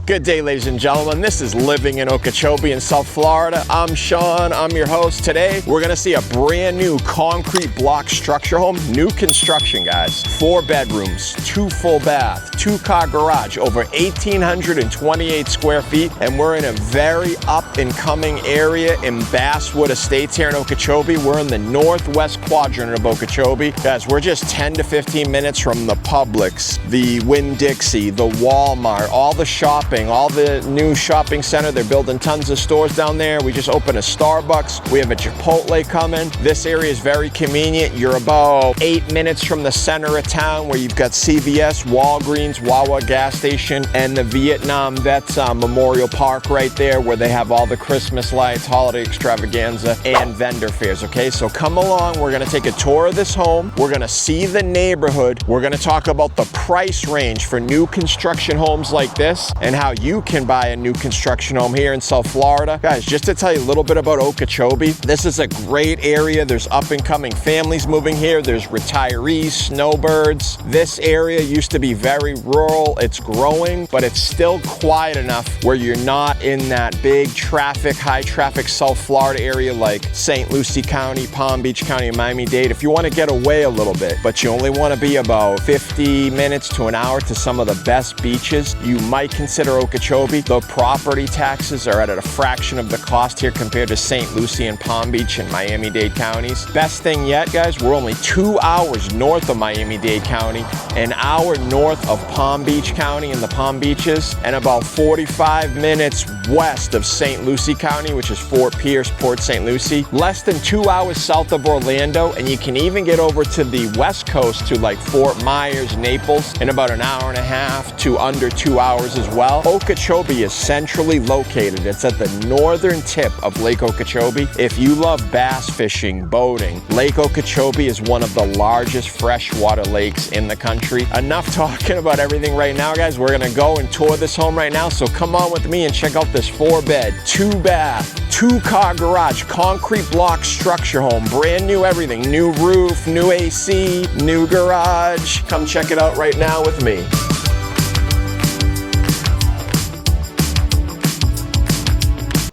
Good day, ladies and gentlemen. This is Living in Okeechobee in South Florida. I'm Sean, I'm your host. Today, we're gonna see a brand new concrete block structure home, new construction, guys. 4 bedrooms, 2 full bath, 2-car garage, over 1,828 square feet, and we're in a very up and coming area in Basswood Estates here in Okeechobee. We're in the northwest quadrant of Okeechobee. Guys, we're just 10 to 15 minutes from the Publix, the Winn-Dixie, the Walmart, all the shopping, all the new shopping center. They're building tons of stores down there. We just opened a Starbucks. We have a Chipotle coming. This area is very convenient. You're about 8 minutes from the center of town where you've got CBS, Walgreens, Wawa gas station, and the Vietnam Vets Memorial Park right there where they have all the Christmas lights, holiday extravaganza, and vendor fairs, okay? So come along. We're gonna take a tour of this home. We're gonna see the neighborhood. We're gonna talk about the price range for new construction homes like this and how you can buy a new construction home here in South Florida. Guys, just to tell you a little bit about Okeechobee, this is a great area. There's up and coming families moving here. There's retirees, snowbirds. This area used to be very rural. It's growing, but it's still quiet enough where you're not in that big traffic, high traffic South Florida area like St. Lucie County, Palm Beach County, and Miami-Dade. If you want to get away a little bit, but you only want to be about 50 minutes to an hour to some of the best beaches, you might consider Okeechobee. The property taxes are at a fraction of the cost here compared to St. Lucie and Palm Beach and Miami-Dade counties. Best thing yet, guys, we're only 2 hours north of Miami-Dade County, an hour north of Palm Beach County and the Palm Beaches, and about 45 minutes west of St. Lucie County, which is Fort Pierce, Port St. Lucie. Less than 2 hours south of Orlando, and you can even get over to the west coast to like Fort Myers, Naples, in about an hour and a half to under 2 hours as well. Okeechobee is centrally located. It's at the northern tip of Lake Okeechobee. If you love bass fishing, boating, Lake Okeechobee is one of the largest freshwater lakes in the country. Enough talking about everything right now, guys. We're gonna go and tour this home right now, so come on with me and check out this 4-bed, 2-bath, 2-car garage, concrete block structure home. Brand new everything. New roof, new AC, new garage. Come check it out right now with me.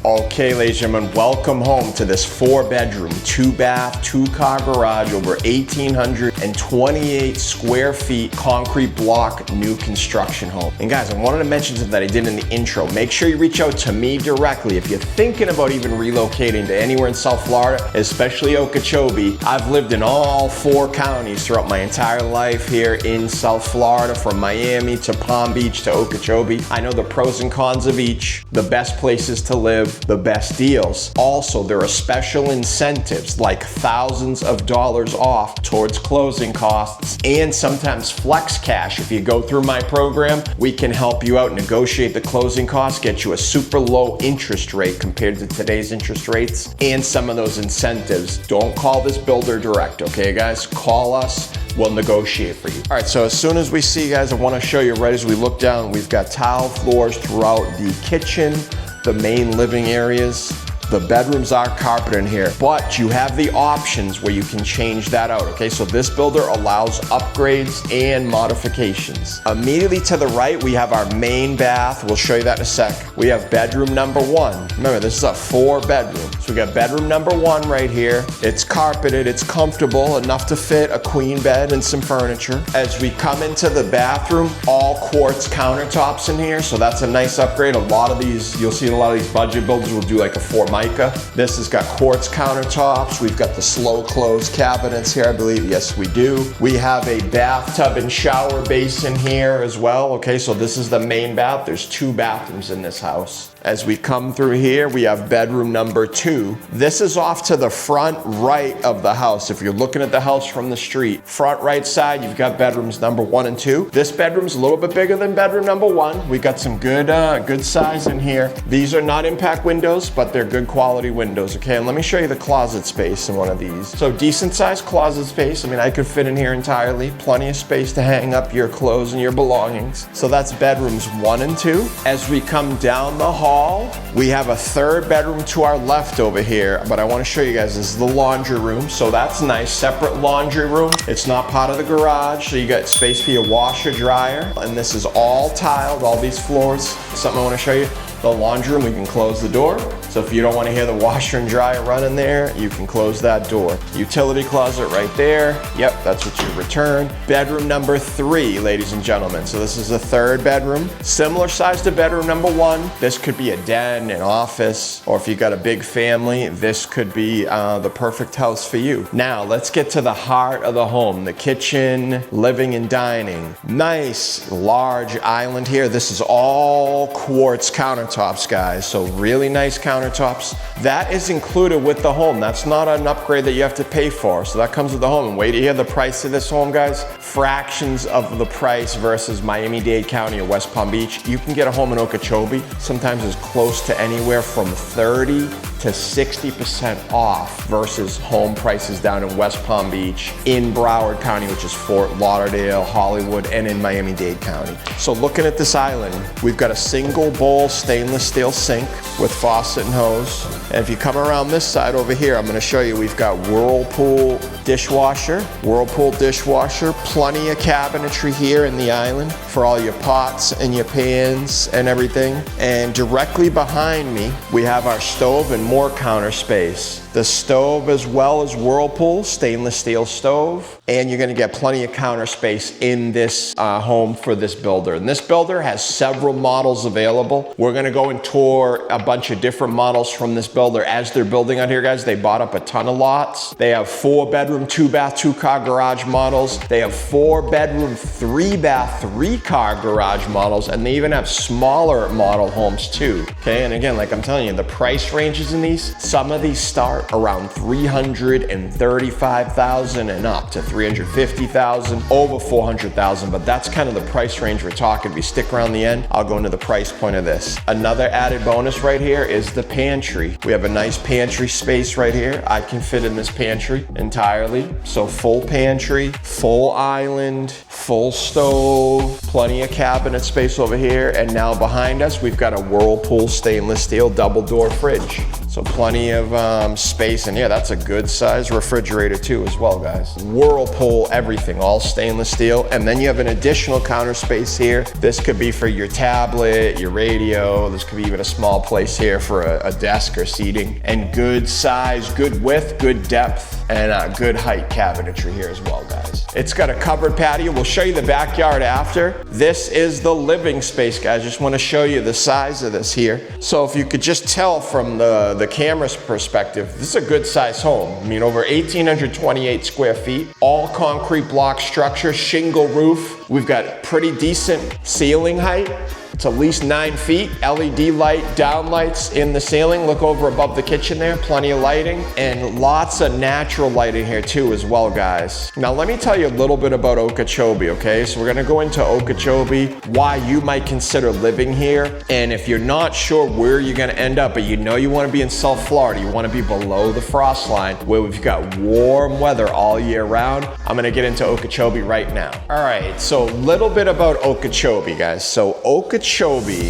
Okay, ladies and gentlemen, welcome home to this 4-bedroom, 2-bath, 2-car garage, over 1,828 square feet, concrete block, new construction home. And guys, I wanted to mention something that I did in the intro. Make sure you reach out to me directly if you're thinking about even relocating to anywhere in South Florida, especially Okeechobee. I've lived in all 4 counties throughout my entire life here in South Florida, from Miami to Palm Beach to Okeechobee. I know the pros and cons of each, the best places to live, the best deals. Also, there are special incentives like thousands of dollars off towards closing costs, and sometimes flex cash. If you go through my program, we can help you out, negotiate the closing costs, get you a super low interest rate compared to today's interest rates, and some of those incentives. Don't call this builder direct, okay guys? Call us. We'll negotiate for you. All right, so as soon as we see, guys, I want to show you right as we look down, we've got tile floors throughout the kitchen, the main living areas. The bedrooms are carpeted in here, but you have the options where you can change that out, okay? So this builder allows upgrades and modifications. Immediately to the right, we have our main bath. We'll show you that in a sec. We have bedroom number 1. Remember, this is a 4-bedroom. So we got bedroom number 1 right here. It's carpeted, it's comfortable, enough to fit a queen bed and some furniture. As we come into the bathroom, all quartz countertops in here, so that's a nice upgrade. A lot of these, you'll see a lot of these budget builders will do like a Formica. This has got quartz countertops. We've got the slow close cabinets here, I believe. Yes, we do. We have a bathtub and shower basin here as well. Okay, so this is the main bath. There's 2 bathrooms in this house. As we come through here, we have bedroom number 2. This is off to the front right of the house. If you're looking at the house from the street, front right side, you've got bedrooms number 1 and 2. This bedroom's a little bit bigger than bedroom number 1. We got some good size in here. These are not impact windows, but they're good quality windows, okay? And let me show you the closet space in one of these. So decent sized closet space. I mean, I could fit in here entirely. Plenty of space to hang up your clothes and your belongings. So that's bedrooms 1 and 2. As we come down the hall, wall. We have a third bedroom to our left over here, but I want to show you guys, this is the laundry room. So that's nice, separate laundry room. It's not part of the garage, so you got space for your washer, dryer. And this is all tiled, all these floors. Something I want to show you. The laundry room, we can close the door. So if you don't want to hear the washer and dryer running there, you can close that door. Utility closet right there. Yep, that's what you return. Bedroom number 3, ladies and gentlemen. So this is the third bedroom. Similar size to bedroom number 1. This could be a den, an office, or if you got a big family, this could be the perfect house for you. Now, let's get to the heart of the home, the kitchen, living and dining. Nice, large island here. This is all quartz countertops, guys. So really nice countertops. That is included with the home. That's not an upgrade that you have to pay for. So that comes with the home. And wait to hear the price of this home, guys. Fractions of the price versus Miami-Dade County or West Palm Beach. You can get a home in Okeechobee, sometimes as close to anywhere from 30 to 60% off versus home prices down in West Palm Beach, in Broward County, which is Fort Lauderdale, Hollywood, and in Miami-Dade County. So looking at this island, we've got a single bowl stainless steel sink with faucet and hose. And if you come around this side over here, I'm gonna show you, we've got Whirlpool dishwasher, plenty of cabinetry here in the island for all your pots and your pans and everything. And directly behind me, we have our stove and more counter space. The stove as well as Whirlpool, stainless steel stove. And you're gonna get plenty of counter space in this home for this builder. And this builder has several models available. We're gonna go and tour a bunch of different models from this builder as they're building out here, guys. They bought up a ton of lots. They have 4-bedroom, 2-bath, 2-car garage models. They have 4-bedroom, 3-bath, 3-car garage models. And they even have smaller model homes too, okay? And again, like I'm telling you, the price ranges in these, some of these start around $335,000 and up to $350,000, over $400,000, but that's kind of the price range we're talking. If you stick around the end, I'll go into the price point of this. Another added bonus right here is the pantry. We have a nice pantry space right here. I can fit in this pantry entirely. So full pantry, full island, full stove, plenty of cabinet space over here. And now behind us, we've got a Whirlpool stainless steel double door fridge. So plenty of space, and yeah, that's a good size refrigerator too as well, guys. Whirlpool, everything, all stainless steel. And then you have an additional counter space here. This could be for your tablet, your radio. This could be even a small place here for a desk or seating. And good size, good width, good depth, and good height cabinetry here as well, guys. It's got a covered patio. We'll show you the backyard after. This is the living space, guys. Just want to show you the size of this here. So if you could just tell from the camera's perspective, this is a good size home. I mean, over 1,828 square feet, all concrete block structure, shingle roof. We've got pretty decent ceiling height. It's at least 9 feet. LED light, down lights in the ceiling. Look over above the kitchen there, plenty of lighting, and lots of natural lighting here too as well, guys. Now let me tell you a little bit about Okeechobee, okay? So we're gonna go into Okeechobee, why you might consider living here, and if you're not sure where you're gonna end up, but you know you wanna be in South Florida, you wanna be below the frost line, where we've got warm weather all year round, I'm gonna get into Okeechobee right now. All right, so a little bit about Okeechobee, guys. So Okeechobee,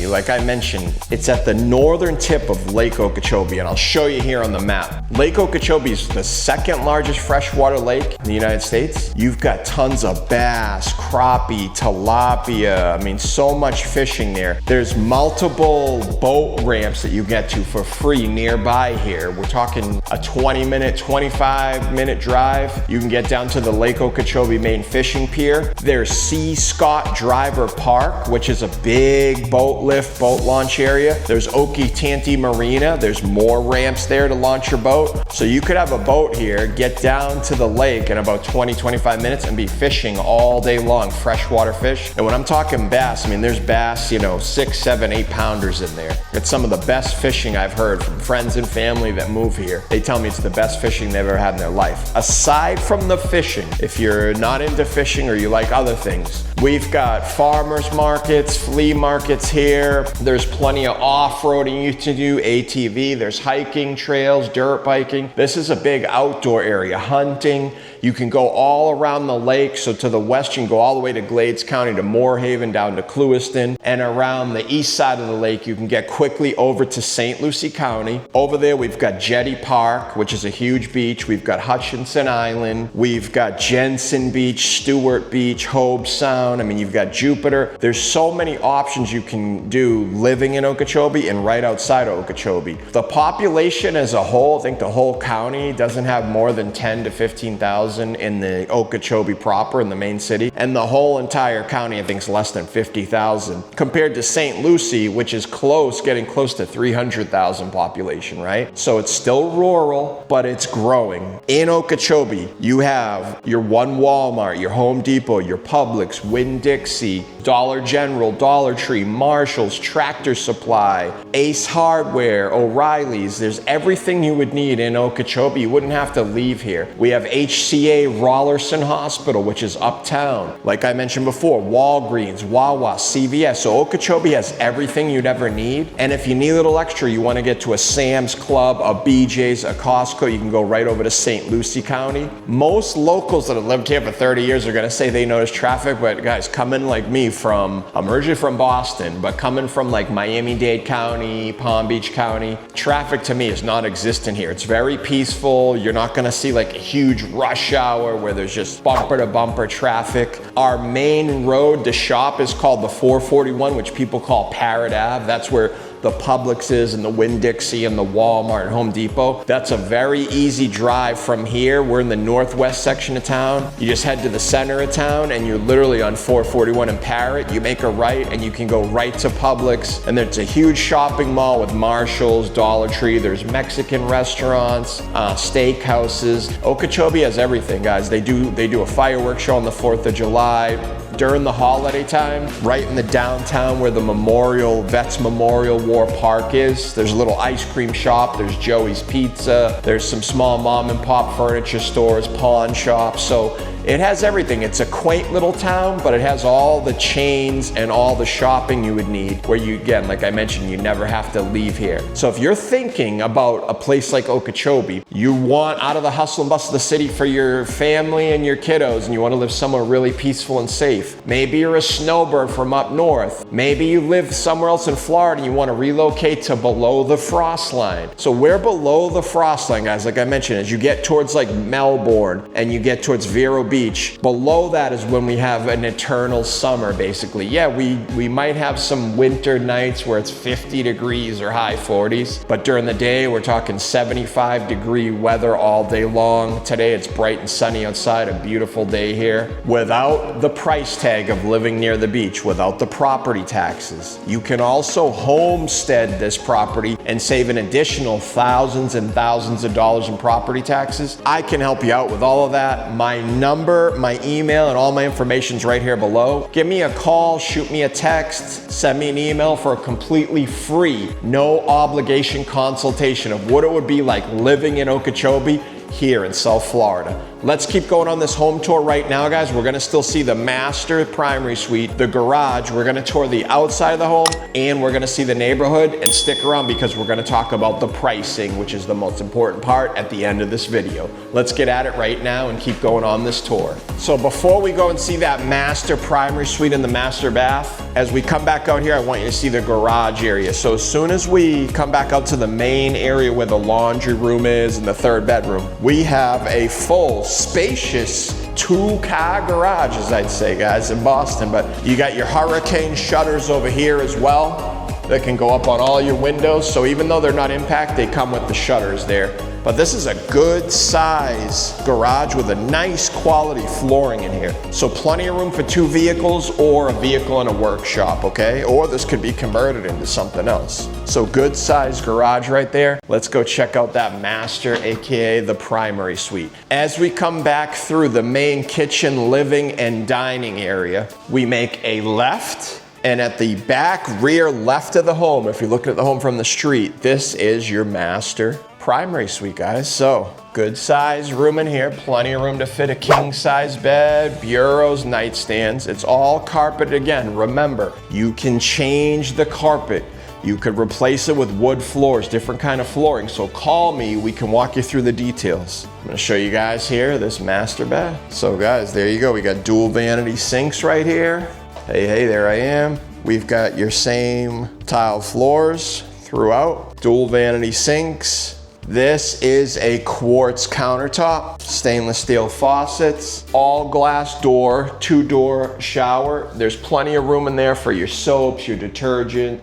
like I mentioned, it's at the northern tip of Lake Okeechobee, and I'll show you here on the map. Lake Okeechobee is the second largest freshwater lake in the United States. You've got tons of bass, crappie, tilapia. I mean, so much fishing there. There's multiple boat ramps that you get to for free nearby here. We're talking a 20-minute, 25-minute drive. You can get down to the Lake Okeechobee main fishing pier. There's C. Scott Driver Park, which is a big boat lift, boat launch area. There's Okeechobee Marina. There's more ramps there to launch your boat. So you could have a boat here, get down to the lake in about 20, 25 minutes and be fishing all day long, freshwater fish. And when I'm talking bass, I mean, there's bass, you know, 6, 7, 8 pounders in there. It's some of the best fishing I've heard from friends and family that move here. They tell me it's the best fishing they've ever had in their life. Aside from the fishing, if you're not into fishing or you like other things, we've got farmers markets, flea markets here. There's plenty of off-roading you can do, ATV. There's hiking trails, dirt biking. This is a big outdoor area, hunting. You can go all around the lake. So to the west, you can go all the way to Glades County, to Moorhaven, down to Clewiston, and around the east side of the lake, you can get quickly over to St. Lucie County. Over there, we've got Jetty Park, which is a huge beach. We've got Hutchinson Island. We've got Jensen Beach, Stewart Beach, Hobe Sound. I mean, you've got Jupiter. There's so many options you can do living in Okeechobee and right outside of Okeechobee. The population as a whole, I think the whole county doesn't have more than 10 to 15,000 in the Okeechobee proper, in the main city. And the whole entire county, I think, is less than 50,000. Compared to St. Lucie, which is close, getting close to 300,000 population, right? So it's still rural, but it's growing. In Okeechobee, you have your one Walmart, your Home Depot, your Publix, Winn-Dixie, Dollar General, Dollar Tree, Marshall's, Tractor Supply, Ace Hardware, O'Reilly's. There's everything you would need in Okeechobee. You wouldn't have to leave here. We have HCA Rollerson Hospital, which is uptown. Like I mentioned before, Walgreens, Wawa, CVS. So Okeechobee has everything you'd ever need. And if you need a little extra, you want to get to a Sam's Club, a BJ's, a Costco, you can go right over to St. Lucie County. Most locals that have lived here for 30 years are going to say they notice traffic, but guys, coming like me I'm originally from Boston, but coming from like Miami-Dade County, Palm Beach County, traffic to me is non-existent here. It's very peaceful. You're not going to see like a huge rush hour where there's just bumper to bumper traffic. Our main road to shop is called the 441, which people call Parrot Ave. That's where the Publix is, and the Winn-Dixie and the Walmart and Home Depot. That's a very easy drive from here. We're in the northwest section of town. You just head to the center of town and you're literally on 441 in Parrot. You make a right and you can go right to Publix. And there's a huge shopping mall with Marshall's, Dollar Tree. There's Mexican restaurants, steakhouses. Okeechobee has everything, guys. They do a fireworks show on the 4th of July. During the holiday time, right in the downtown where the Vets Memorial War Park is, there's a little ice cream shop, there's Joey's Pizza, there's some small mom and pop furniture stores, pawn shops. So it has everything. It's a quaint little town, but it has all the chains and all the shopping you would need, where you, again, like I mentioned, you never have to leave here. So if you're thinking about a place like Okeechobee, you want out of the hustle and bustle of the city for your family and your kiddos, and you want to live somewhere really peaceful and safe. Maybe you're a snowbird from up north. Maybe you live somewhere else in Florida and you want to relocate to below the frost line. So we're below the frost line, guys. Like I mentioned, as you get towards like Melbourne and you get towards Vero Beach, below that is when we have an eternal summer, basically. Yeah, we might have some winter nights where it's 50 degrees or high 40s, but during the day, we're talking 75-degree weather all day long. Today, it's bright and sunny outside, a beautiful day here. Without the price tag of living near the beach, without the property taxes, you can also homestead this property and save an additional thousands and thousands of dollars in property taxes. I can help you out with all of that. My number, my email, and all my information's right here below. Give me a call, shoot me a text, send me an email for a completely free, no obligation consultation of what it would be like living in Okeechobee here in South Florida. Let's keep going on this home tour right now, guys. We're gonna still see the master primary suite, the garage. We're gonna tour the outside of the home, and we're gonna see the neighborhood. And stick around because we're gonna talk about the pricing, which is the most important part, at the end of this video. Let's get at it right now and keep going on this tour. So before we go and see that master primary suite and the master bath, as we come back out here, I want you to see the garage area. So as soon as we come back out to the main area where the laundry room is and the third bedroom, we have a full, spacious two-car garage, as I'd say, guys, in Boston. But you got your hurricane shutters over here as well that can go up on all your windows. So even though they're not impact, they come with the shutters there. But this is a good size garage with a nice quality flooring in here. So plenty of room for two vehicles or a vehicle and a workshop, okay? Or this could be converted into something else. So good size garage right there. Let's go check out that master, AKA the primary suite. As we come back through the main kitchen, living, and dining area, we make a left. And at the back rear left of the home, if you're looking at the home from the street, this is your master primary suite, guys. So good size room in here, plenty of room to fit a king size bed, bureaus, nightstands. It's all carpeted again. Remember, you can change the carpet You could replace it with wood floors, different kind of flooring. So call me, we can walk you through the details. I'm gonna show you guys here this master bath. So guys, there you go. We got dual vanity sinks right here. Hey, there I am. We've got your same tile floors throughout, dual vanity sinks. This is a quartz countertop, stainless steel faucets, all glass door, 2-door shower. There's plenty of room in there for your soaps, your detergent,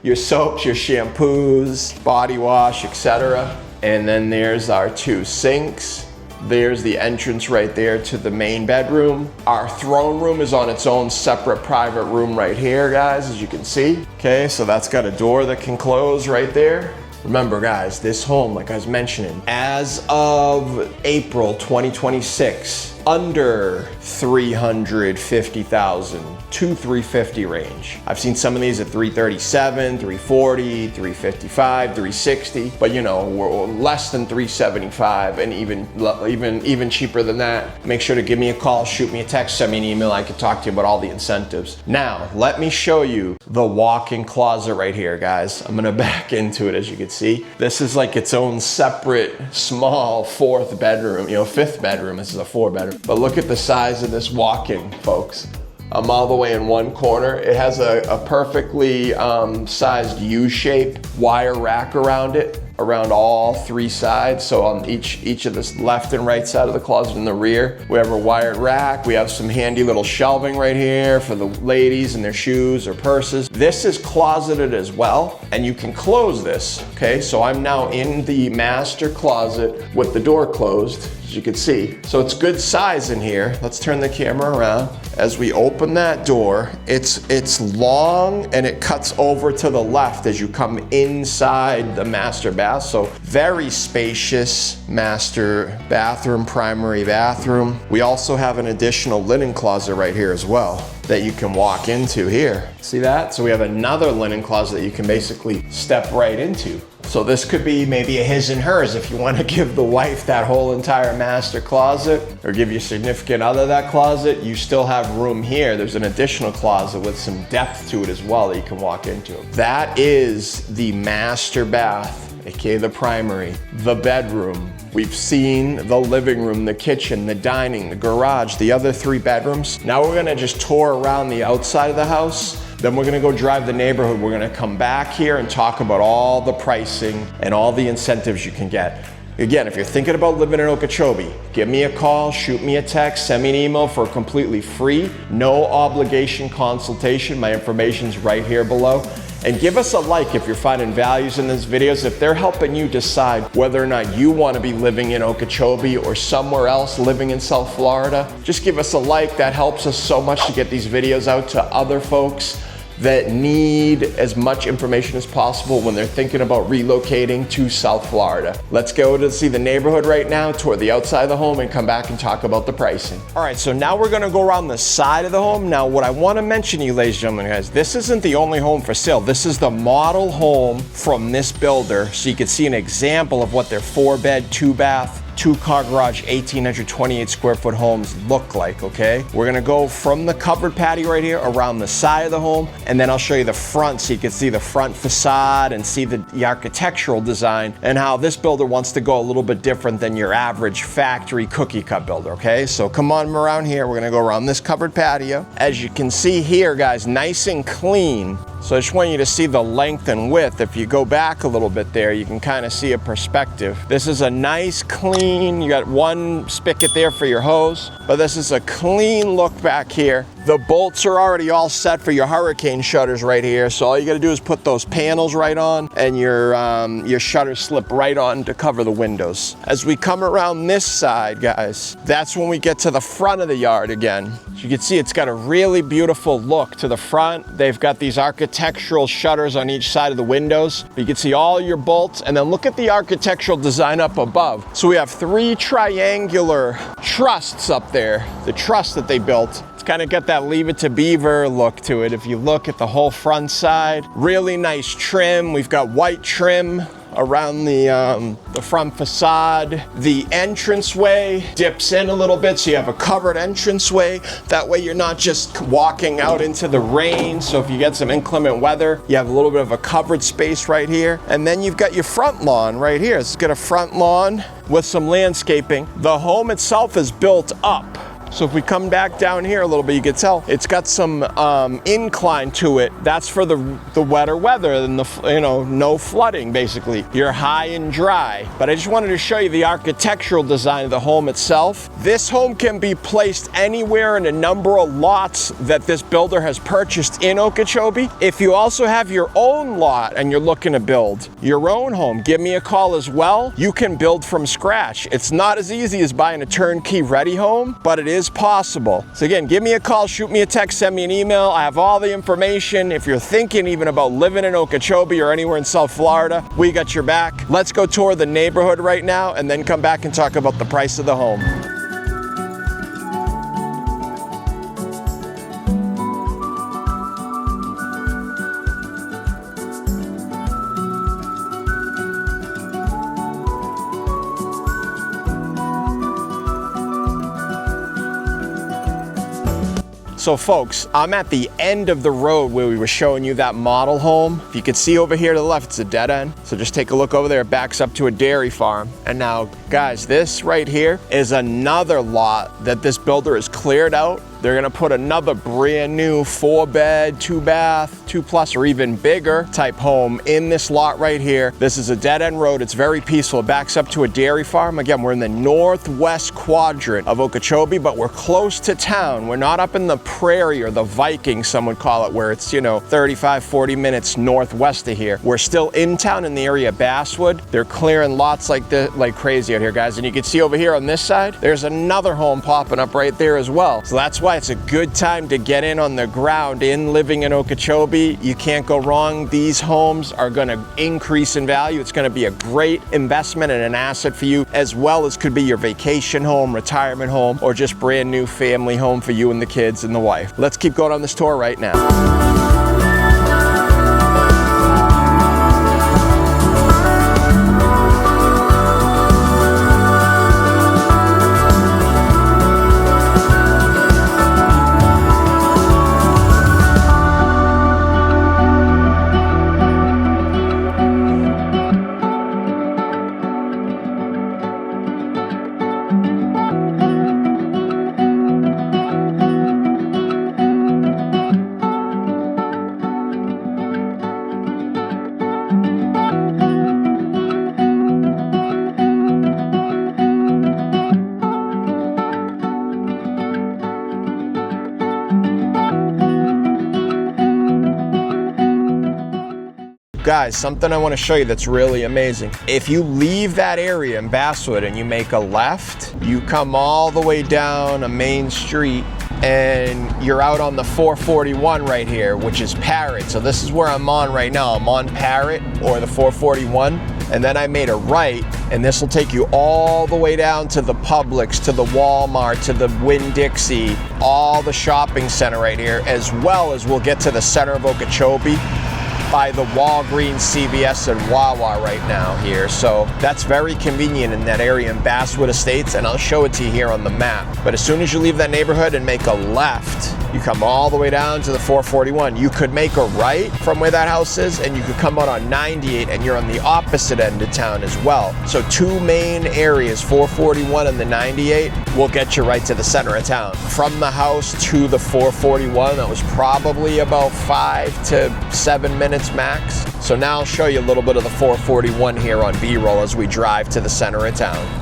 your soaps, your shampoos, body wash, etc. And then there's our 2 sinks. There's the entrance right there to the main bedroom. Our throne room is on its own separate private room right here, guys, as you can see. Okay, so that's got a door that can close right there. Remember guys, this home, like I was mentioning, as of April 2026, under 350,000 to 350 range. I've seen some of these at 337, 340, 355, 360, but you know, we're less than 375 and even cheaper than that. Make sure to give me a call, shoot me a text, send me an email. I can talk to you about all the incentives. Now, let me show you the walk-in closet right here, guys. I'm gonna back into it as you can see. This is like its own separate small 4th bedroom, you know, 5th bedroom. This is a 4-bedroom. But look at the size of this walk-in, folks. I'm all the way in one corner. It has a perfectly sized U-shape wire rack around it, around all 3 sides. So on each of the left and right side of the closet in the rear, we have a wired rack. We have some handy little shelving right here for the ladies and their shoes or purses. This is closeted as well, and you can close this, okay? So I'm now in the master closet with the door closed, as you can see. So it's good size in here. Let's turn the camera around. As we open that door, it's long and it cuts over to the left as you come inside the master bathroom. So very spacious master bathroom, primary bathroom. We also have an additional linen closet right here as well that you can walk into here. See that? So we have another linen closet that you can basically step right into. So this could be maybe a his and hers if you want to give the wife that whole entire master closet, or give your significant other that closet. You still have room here. There's an additional closet with some depth to it as well that you can walk into. That is the master bath, aka the primary, the bedroom. We've seen the living room, the kitchen, the dining, the garage, the other 3 bedrooms. Now we're gonna just tour around the outside of the house. Then we're gonna go drive the neighborhood. We're gonna come back here and talk about all the pricing and all the incentives you can get. Again, if you're thinking about living in Okeechobee, give me a call, shoot me a text, send me an email for a completely free, no obligation consultation. My information's right here below. And give us a like if you're finding values in these videos, if they're helping you decide whether or not you want to be living in Okeechobee or somewhere else living in South Florida. Just give us a like. That helps us so much to get these videos out to other folks that need as much information as possible when they're thinking about relocating to South Florida. Let's go to see the neighborhood right now, tour the outside of the home, and come back and talk about the pricing. All right, so now we're gonna go around the side of the home. Now, what I wanna mention to you, ladies and gentlemen, guys, this isn't the only home for sale. This is the model home from this builder, so you can see an example of what their 4-bed, 2-bath, 2-car garage, 1,828 square foot homes look like, okay? We're gonna go from the covered patio right here around the side of the home, and then I'll show you the front so you can see the front facade and see the architectural design and how this builder wants to go a little bit different than your average factory cookie cut builder, okay? So come on around here. We're gonna go around this covered patio. As you can see here, guys, nice and clean. So I just want you to see the length and width. If you go back a little bit there, you can kind of see a perspective. This is a nice, clean, you got one spigot there for your hose, but this is a clean look back here. The bolts are already all set for your hurricane shutters right here. So all you gotta do is put those panels right on and your shutters slip right on to cover the windows. As we come around this side, guys, that's when we get to the front of the yard again. As you can see, it's got a really beautiful look to the front. They've got these architectural shutters on each side of the windows. You can see all your bolts, and then look at the architectural design up above. So we have 3 triangular trusses up there, the truss that they built. Kind of got that Leave It to Beaver look to it. If you look at the whole front side, really nice trim. We've got white trim around the front facade. The entranceway dips in a little bit, so you have a covered entranceway. That way you're not just walking out into the rain. So if you get some inclement weather, you have a little bit of a covered space right here. And then you've got your front lawn right here. It's got a front lawn with some landscaping. The home itself is built up. So if we come back down here a little bit, you can tell it's got some incline to it. That's for the wetter weather and no flooding basically. You're high and dry. But I just wanted to show you the architectural design of the home itself. This home can be placed anywhere in a number of lots that this builder has purchased in Okeechobee. If you also have your own lot and you're looking to build your own home, give me a call as well. You can build from scratch. It's not as easy as buying a turnkey ready home, but it is possible. So again, give me a call, shoot me a text, send me an email. I have all the information. If you're thinking even about living in Okeechobee or anywhere in South Florida, we got your back. Let's go tour the neighborhood right now and then come back and talk about the price of the home. So folks, I'm at the end of the road where we were showing you that model home. If you can see over here to the left, it's a dead end. So just take a look over there, it backs up to a dairy farm. And now guys, this right here is another lot that this builder has cleared out. They're gonna put another brand new 4-bed, 2-bath, 2+, or even bigger type home in this lot right here. This is a dead end road. It's very peaceful. It backs up to a dairy farm. Again, we're in the northwest quadrant of Okeechobee, but we're close to town. We're not up in the prairie or the Vikings, some would call it, where it's, 35, 40 minutes northwest of here. We're still in town in the area of Basswood. They're clearing lots like crazy out here, guys. And you can see over here on this side, there's another home popping up right there as well. So that's why it's a good time to get in on the ground in living in Okeechobee. You can't go wrong. These homes are going to increase in value. It's going to be a great investment and an asset for you, as well as could be your vacation home, retirement home, or just brand new family home for you and the kids and the wife. Let's keep going on this tour right now. Guys, something I want to show you that's really amazing. If you leave that area in Basswood and you make a left, you come all the way down a main street and you're out on the 441 right here, which is Parrot. So this is where I'm on right now. I'm on Parrot or the 441. And then I made a right, and this will take you all the way down to the Publix, to the Walmart, to the Winn-Dixie, all the shopping center right here, as well as we'll get to the center of Okeechobee by the Walgreens, CBS, and Wawa right now here. So that's very convenient in that area in Basswood Estates, and I'll show it to you here on the map. But as soon as you leave that neighborhood and make a left, you come all the way down to the 441. You could make a right from where that house is, and you could come out on 98, and you're on the opposite end of town as well. So two main areas, 441 and the 98, will get you right to the center of town. From the house to the 441, that was probably about 5 to 7 minutes max. So now I'll show you a little bit of the 441 here on B-roll as we drive to the center of town.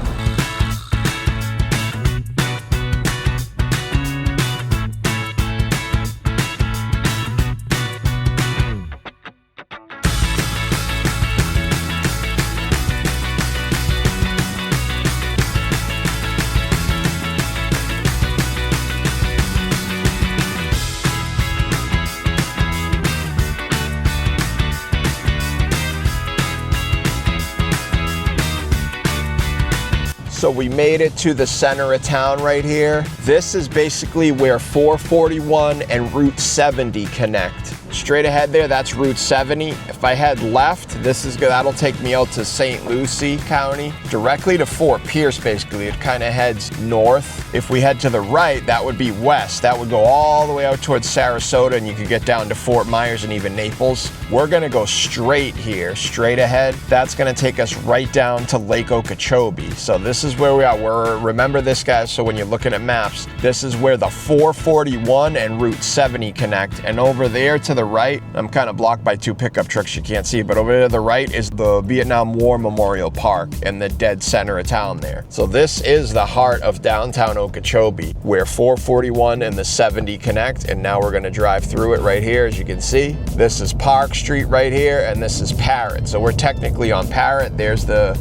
So we made it to the center of town right here. This is basically where 441 and Route 70 connect. Straight ahead there, that's Route 70. If I head left, that'll take me out to St. Lucie County, directly to Fort Pierce, basically. It kind of heads north. If we head to the right, that would be west. That would go all the way out towards Sarasota, and you could get down to Fort Myers and even Naples. We're gonna go straight here, straight ahead. That's gonna take us right down to Lake Okeechobee. So this is where we are. Remember this, guys, so when you're looking at maps, this is where the 441 and Route 70 connect. And over there to the right, I'm kind of blocked by two pickup trucks, you can't see, but over there to the right is the Vietnam War Memorial Park in the dead center of town there. So this is the heart of downtown Okeechobee, where 441 and the 70 connect, and now we're gonna drive through it right here, as you can see. This is Park Street right here, and this is Parrott. So we're technically on Parrott. There's the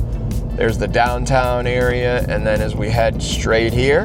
downtown area, and then as we head straight here,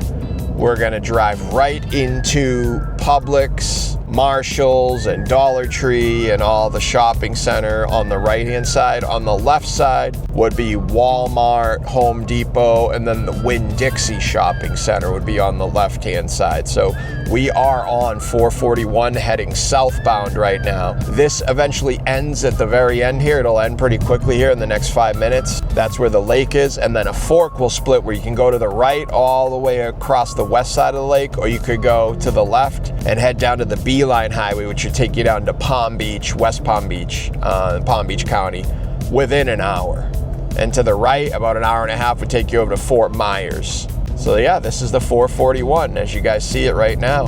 we're gonna drive right into Publix, Marshalls, and Dollar Tree, and all the shopping center on the right-hand side. On the left side would be Walmart, Home Depot, and then the Winn-Dixie shopping center would be on the left-hand side. So we are on 441 heading southbound right now. This eventually ends at the very end here. It'll end pretty quickly here in the next 5 minutes. That's where the lake is, and then a fork will split where you can go to the right all the way across the west side of the lake, or you could go to the left and head down to the Beeline Highway, which should take you down to Palm Beach, West Palm Beach, Palm Beach County, within an hour. And to the right, about an hour and a half, would take you over to Fort Myers. So yeah, this is the 441, as you guys see it right now.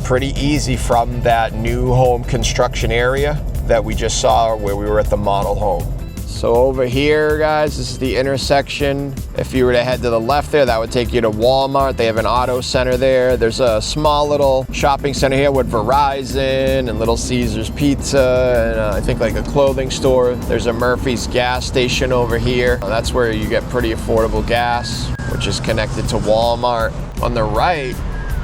Pretty easy from that new home construction area that we just saw where we were at the model home. So over here, guys, this is the intersection. If you were to head to the left there, that would take you to Walmart. They have an auto center there. There's a small little shopping center here with Verizon and Little Caesars Pizza, and I think like a clothing store. There's a Murphy's gas station over here. That's where you get pretty affordable gas, which is connected to Walmart. On the right,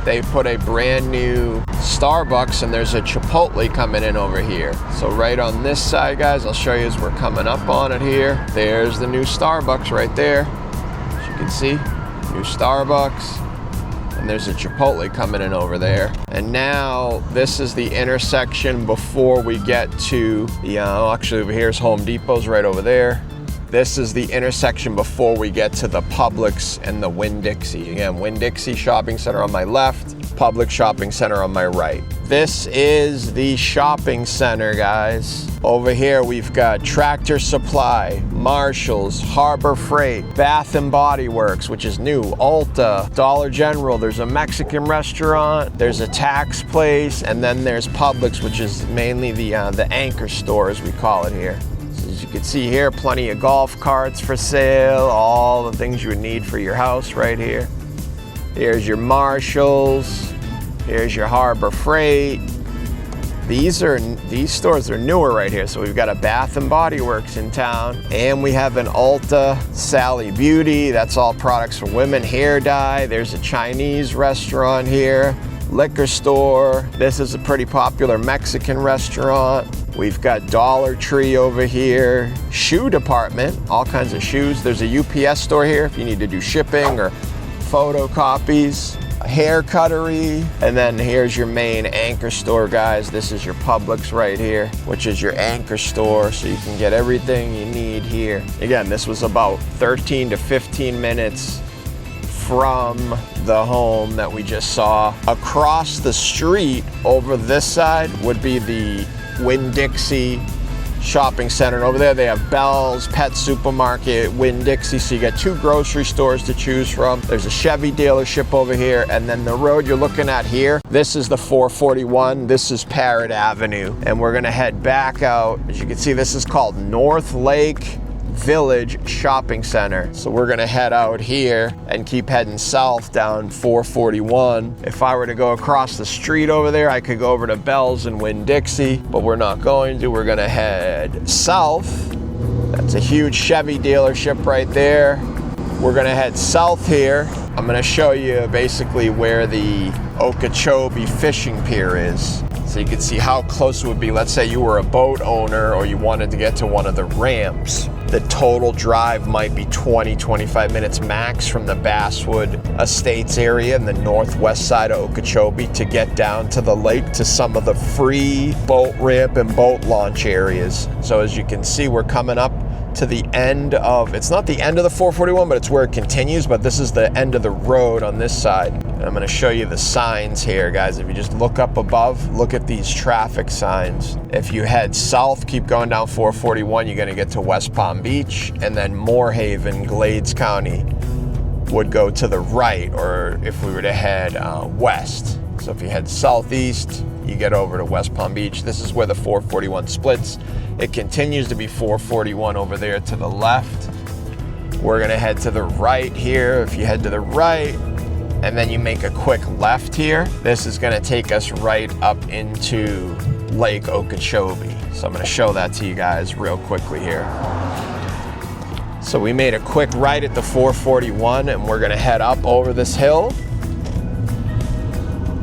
they put a brand new Starbucks, and there's a Chipotle coming in over here. So right on this side, guys, I'll show you as we're coming up on it here. There's the new Starbucks right there. As you can see, new Starbucks. And there's a Chipotle coming in over there. And now this is the intersection before we get to the, actually over here's Home Depot's right over there. This is the intersection before we get to the Publix and the Winn-Dixie. Again, Winn-Dixie shopping center on my left, Publix shopping center on my right. This is the shopping center, guys. Over here, we've got Tractor Supply, Marshalls, Harbor Freight, Bath and Body Works, which is new, Ulta, Dollar General. There's a Mexican restaurant, there's a tax place, and then there's Publix, which is mainly the anchor store, as we call it here. As you can see here, plenty of golf carts for sale, all the things you would need for your house right here. Here's your Marshalls, here's your Harbor Freight. These stores are newer right here. So we've got a Bath and Body Works in town, and we have an Ulta, Sally Beauty. That's all products for women, hair dye. There's a Chinese restaurant here, liquor store. This is a pretty popular Mexican restaurant. We've got Dollar Tree over here, shoe department, all kinds of shoes. There's a UPS store here if you need to do shipping or photocopies, a hair cuttery, and then here's your main anchor store, guys. This is your Publix right here, which is your anchor store, so you can get everything you need here. Again, this was about 13 to 15 minutes from the home that we just saw. Across the street over this side would be the Winn-Dixie shopping center, and over there they have Bell's Pet Supermarket, Winn-Dixie, so you got two grocery stores to choose from. There's a Chevy dealership over here, and then the road you're looking at here, this is the 441, this is Parrott Avenue, and we're gonna head back out. As you can see, this is called North Lake Village Shopping Center. So we're gonna head out here and keep heading south down 441. If I were to go across the street over there, I could go over to Bell's and Winn-Dixie, but we're not going to. We're gonna head south. That's a huge Chevy dealership right there. We're gonna head south here. I'm gonna show you basically where the Okeechobee fishing pier is. So you can see how close it would be. Let's say you were a boat owner or you wanted to get to one of the ramps. The total drive might be 20-25 minutes max from the Basswood Estates area in the northwest side of Okeechobee to get down to the lake to some of the free boat ramp and boat launch areas. So as you can see, we're coming up to the end of, it's not the end of the 441, but it's where it continues, but this is the end of the road on this side. And I'm gonna show you the signs here, guys. If you just look up above, look at these traffic signs. If you head south, keep going down 441, you're gonna get to West Palm Beach, and then Moorhaven, Glades County would go to the right, or if we were to head west. So if you head southeast, you get over to West Palm Beach. This is where the 441 splits. It continues to be 441 over there to the left. We're gonna head to the right here. If you head to the right, and then you make a quick left here, this is gonna take us right up into Lake Okeechobee. So I'm gonna show that to you guys real quickly here. So we made a quick right at the 441, and we're gonna head up over this hill.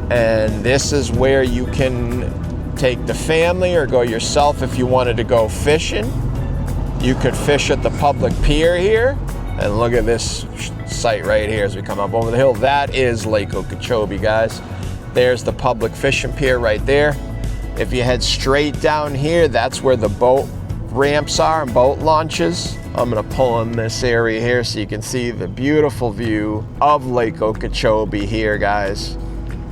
And this is where you can take the family or go yourself if you wanted to go fishing. You could fish at the public pier here. And look at this site right here as we come up over the hill. That is Lake Okeechobee, guys. There's the public fishing pier right there. If you head straight down here, that's where the boat ramps are and boat launches. I'm gonna pull in this area here so you can see the beautiful view of Lake Okeechobee here, guys.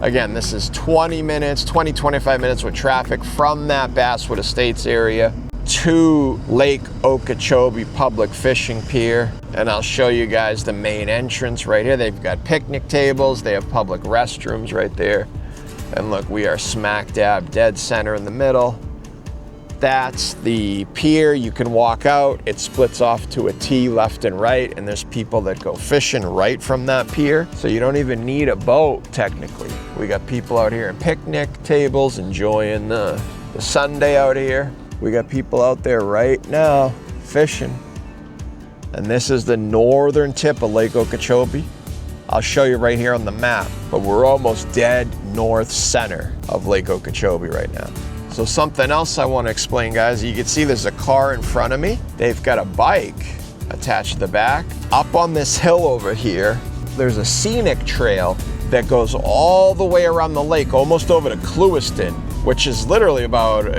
Again, this is 20-25 minutes with traffic from that Basswood Estates area to Lake Okeechobee Public Fishing Pier. And I'll show you guys the main entrance right here. They've got picnic tables, they have public restrooms right there. And look, we are smack dab dead center in the middle. That's the pier. You can walk out. It splits off to a T left and right, and there's people that go fishing right from that pier. So you don't even need a boat, technically. We got people out here in picnic tables enjoying the Sunday out here. We got people out there right now fishing. And this is the northern tip of Lake Okeechobee. I'll show you right here on the map, but we're almost dead north center of Lake Okeechobee right now. So something else I want to explain, guys, you can see there's a car in front of me. They've got a bike attached to the back. Up on this hill over here, there's a scenic trail that goes all the way around the lake, almost over to Clewiston, which is literally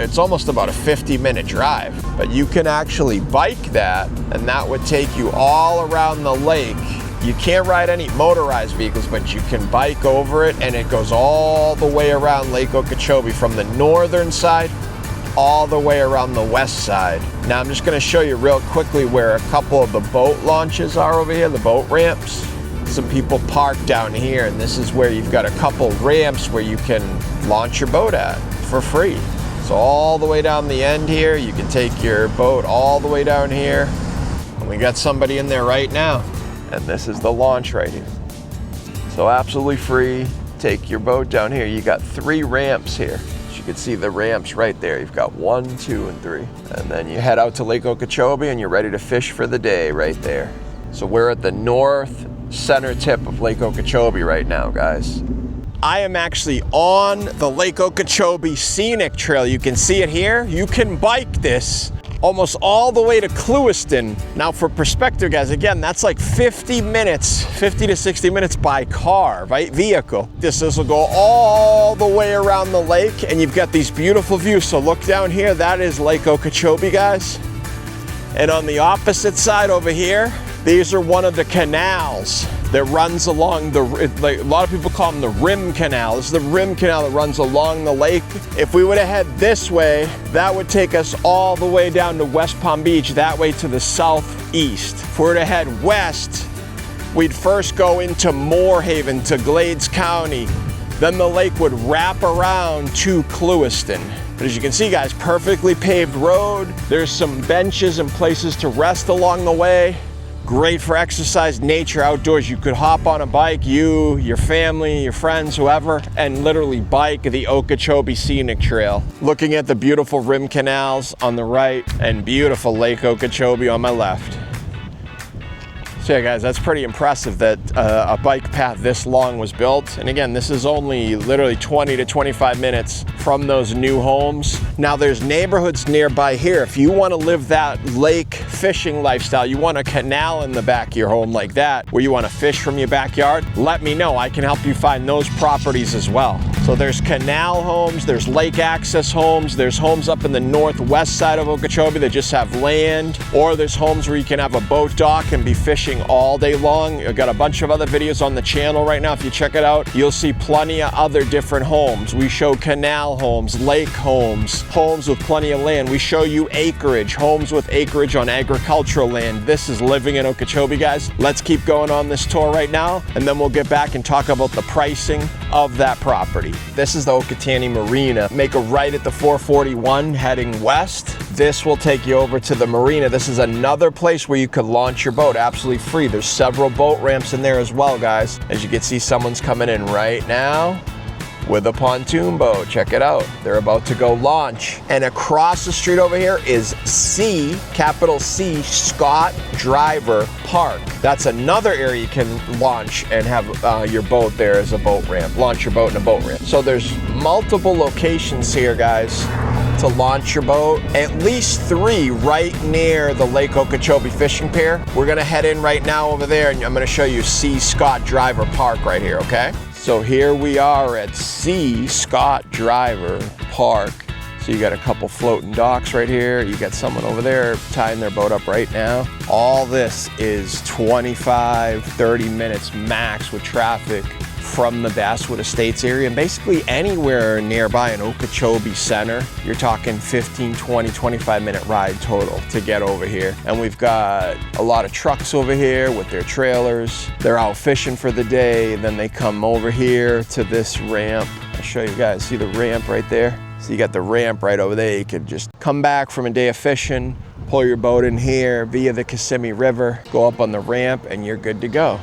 it's almost about a 50-minute drive. But you can actually bike that, and that would take you all around the lake. You can't ride any motorized vehicles, but you can bike over it, and it goes all the way around Lake Okeechobee from the northern side all the way around the west side. Now I'm just gonna show you real quickly where a couple of the boat launches are over here, the boat ramps. Some people park down here, and this is where you've got a couple ramps where you can launch your boat at for free. So all the way down the end here, you can take your boat all the way down here. And we got somebody in there right now. And this is the launch right here. So absolutely free. Take your boat down here. You got 3 ramps here. As you can see the ramps right there. You've got 1, 2, and 3. And then you head out to Lake Okeechobee and you're ready to fish for the day right there. So we're at the north center tip of Lake Okeechobee right now, guys. I am actually on the Lake Okeechobee Scenic Trail. You can see it here. You can bike this almost all the way to Clewiston. Now for perspective, guys, again, that's like 50 to 60 minutes by car, right? Vehicle. This will go all the way around the lake, and you've got these beautiful views. So look down here, that is Lake Okeechobee, guys. And on the opposite side over here, these are one of the canals that runs along the, like, a lot of people call them the rim canal. This is the rim canal that runs along the lake. If we would have head this way, that would take us all the way down to West Palm Beach, that way to the southeast. If we were to head west, we'd first go into Moorhaven to Glades County. Then the lake would wrap around to Clewiston. But as you can see, guys, perfectly paved road. There's some benches and places to rest along the way. Great for exercise, nature, outdoors. You could hop on a bike, you, your family, your friends, whoever, and literally bike the Okeechobee Scenic Trail. Looking at the beautiful rim canals on the right and beautiful Lake Okeechobee on my left. So yeah guys, that's pretty impressive that a bike path this long was built. And again, this is only literally 20 to 25 minutes from those new homes. Now there's neighborhoods nearby here. If you want to live that lake fishing lifestyle, you want a canal in the back of your home like that, where you want to fish from your backyard, let me know. I can help you find those properties as well. So there's canal homes, there's lake access homes, there's homes up in the northwest side of Okeechobee that just have land, or there's homes where you can have a boat dock and be fishing all day long. I've got a bunch of other videos on the channel right now. If you check it out, you'll see plenty of other different homes. We show canal homes, lake homes, homes with plenty of land. We show you acreage, homes with acreage on agricultural land. This is living in Okeechobee, guys. Let's keep going on this tour right now, and then we'll get back and talk about the pricing of that property. This is the Okeechobee Marina. Make a right at the 441 heading west. This will take you over to the marina. This is another place where you could launch your boat absolutely free. There's several boat ramps in there as well, guys. As you can see, someone's coming in right now with a pontoon boat. Check it out. They're about to go launch. And across the street over here is C, capital C, Scott Driver Park. That's another area you can launch and have your boat there as a boat ramp. Launch your boat in a boat ramp. So there's multiple locations here, guys, to launch your boat. At least 3 right near the Lake Okeechobee Fishing Pier. We're gonna head in right now over there, and I'm gonna show you C, Scott Driver Park right here, okay? So here we are at C, Scott Driver Park. So you got a couple floating docks right here. You got someone over there tying their boat up right now. All this is 25, 30 minutes max with traffic from the Basswood Estates area, and basically anywhere nearby in Okeechobee Center. You're talking 15, 20, 25 minute ride total to get over here. And we've got a lot of trucks over here with their trailers. They're out fishing for the day, then they come over here to this ramp. I'll show you guys, see the ramp right there? So you got the ramp right over there. You could just come back from a day of fishing, pull your boat in here via the Kissimmee River, go up on the ramp, and you're good to go.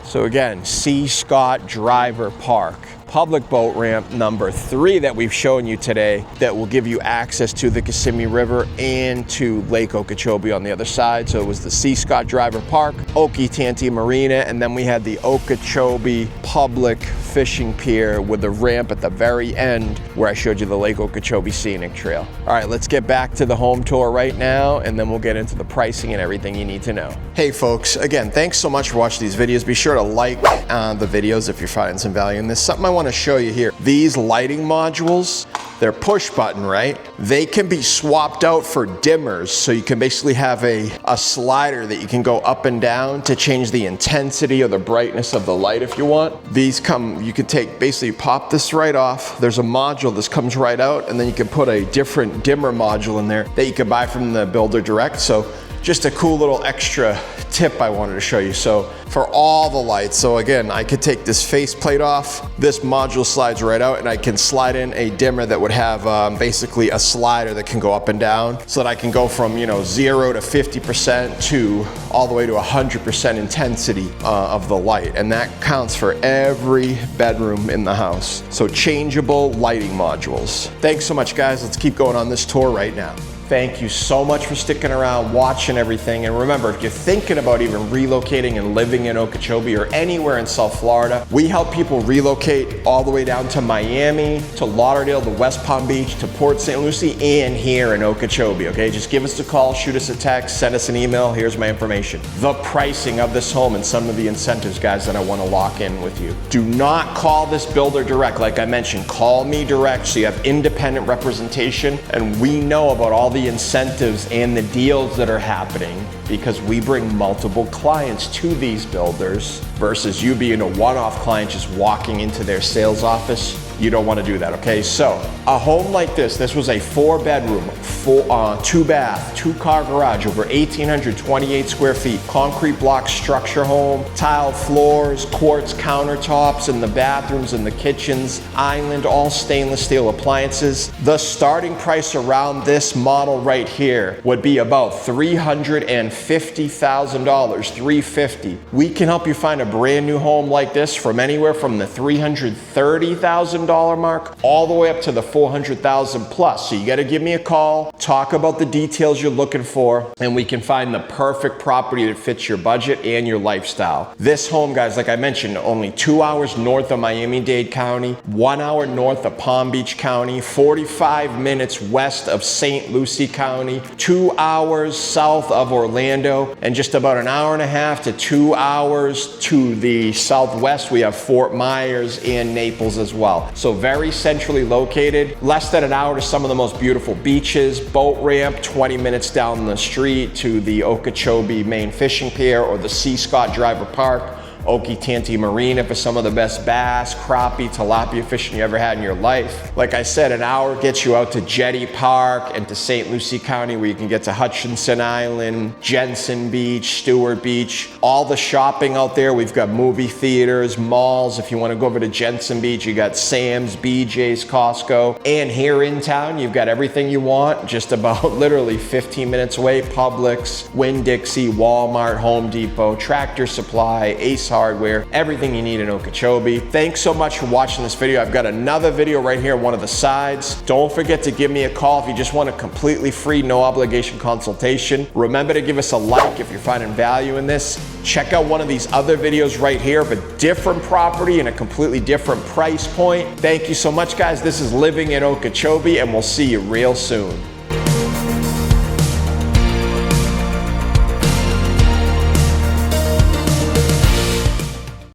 So again, C. Scott Driver Park. Public boat ramp number 3 that we've shown you today that will give you access to the Kissimmee River and to Lake Okeechobee on the other side. So it was the C. Scott Driver Park, Okeechobee Marina, and then we had the Okeechobee Public Fishing Pier with the ramp at the very end where I showed you the Lake Okeechobee Scenic Trail. All right, let's get back to the home tour right now, and then we'll get into the pricing and everything you need to know. Hey folks, again, thanks so much for watching these videos. Be sure to like the videos if you're finding some value in this. Something I want to show you here. These lighting modules, they're push button, right? They can be swapped out for dimmers. So you can basically have a slider that you can go up and down to change the intensity or the brightness of the light if you want. These come, you can take, basically pop this right off. There's a module, this comes right out, and then you can put a different dimmer module in there that you can buy from the builder direct. So just a cool little extra tip I wanted to show you. So for all the lights, so again, I could take this faceplate off, this module slides right out, and I can slide in a dimmer that would have basically a slider that can go up and down, so that I can go from 0 to 50% to all the way to 100% intensity of the light, and that counts for every bedroom in the house. So changeable lighting modules. Thanks so much, guys. Let's keep going on this tour right now. Thank you so much for sticking around, watching everything. And remember, if you're thinking about even relocating and living in Okeechobee or anywhere in South Florida, we help people relocate all the way down to Miami, to Lauderdale, to West Palm Beach, to Port St. Lucie, and here in Okeechobee, okay? Just give us a call, shoot us a text, send us an email. Here's my information. The pricing of this home and some of the incentives, guys, that I want to lock in with you. Do not call this builder direct. Like I mentioned, call me direct so you have independent representation, and we know about all the incentives and the deals that are happening, because we bring multiple clients to these builders versus you being a one-off client just walking into their sales office. You don't want to do that, okay? So a home like this was a 4-bedroom, 2-bath, 2-car garage, over 1,828 square feet, concrete block structure home, tile floors, quartz countertops in the bathrooms and the kitchens, island, all stainless steel appliances. The starting price around this model right here would be about $350,000, $350,000. We can help you find a brand new home like this from anywhere from the $330,000 $300,000 mark, all the way up to the 400,000 plus. So you gotta give me a call, talk about the details you're looking for, and we can find the perfect property that fits your budget and your lifestyle. This home, guys, like I mentioned, only 2 hours north of Miami-Dade County, 1 hour north of Palm Beach County, 45 minutes west of St. Lucie County, 2 hours south of Orlando, and just about an hour and a half to 2 hours to the southwest, we have Fort Myers and Naples as well. So very centrally located, less than an hour to some of the most beautiful beaches, boat ramp, 20 minutes down the street to the Okeechobee main fishing pier or the C. Scott Driver Park, Okeechobee Marina for some of the best bass, crappie, tilapia fishing you ever had in your life. Like I said, an hour gets you out to Jetty Park and to St. Lucie County, where you can get to Hutchinson Island, Jensen Beach, Stewart Beach. All the shopping out there, we've got movie theaters, malls. If you want to go over to Jensen Beach, you got Sam's, BJ's, Costco. And here in town, you've got everything you want, just about literally 15 minutes away. Publix, Winn-Dixie, Walmart, Home Depot, Tractor Supply, Ace Hardware, everything you need in Okeechobee. Thanks so much for watching this video. I've got another video right here on one of the sides. Don't forget to give me a call if you just want a completely free, no obligation consultation. Remember to give us a like if you're finding value in this. Check out one of these other videos right here of a different property and a completely different price point. Thank you so much, guys. This is Living in Okeechobee, and we'll see you real soon.